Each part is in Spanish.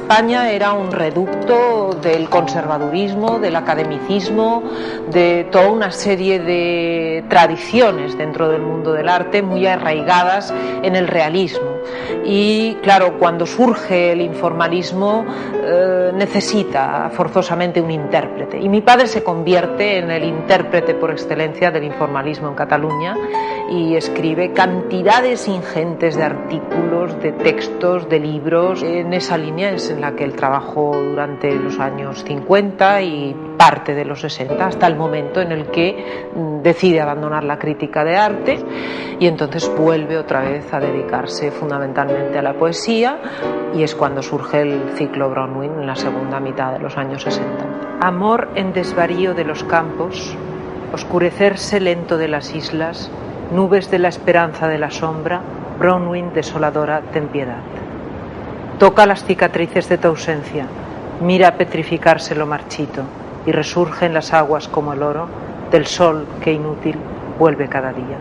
España era un reducto del conservadurismo, del academicismo, de toda una serie de tradiciones dentro del mundo del arte muy arraigadas en el realismo. Y claro, cuando surge el informalismo necesita forzosamente un intérprete. Y mi padre se convierte en el intérprete por excelencia del informalismo en Cataluña y escribe cantidades ingentes de artículos, de textos, de libros. En esa línea es en la que él trabajó durante los años 50 y parte de los 60, hasta el momento en el que decide abandonar la crítica de arte y entonces vuelve otra vez a dedicarse fundamentalmente a la poesía, y es cuando surge el ciclo Bronwyn en la segunda mitad de los años 60. Amor en desvarío de los campos, oscurecerse lento de las islas, nubes de la esperanza de la sombra, Bronwyn desoladora, ten piedad. Toca las cicatrices de tu ausencia, mira petrificarse lo marchito y resurge en las aguas como el oro del sol que inútil vuelve cada día.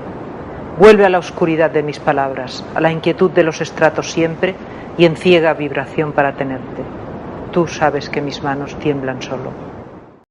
Vuelve a la oscuridad de mis palabras, a la inquietud de los estratos siempre y en ciega vibración para tenerte. Tú sabes que mis manos tiemblan solo.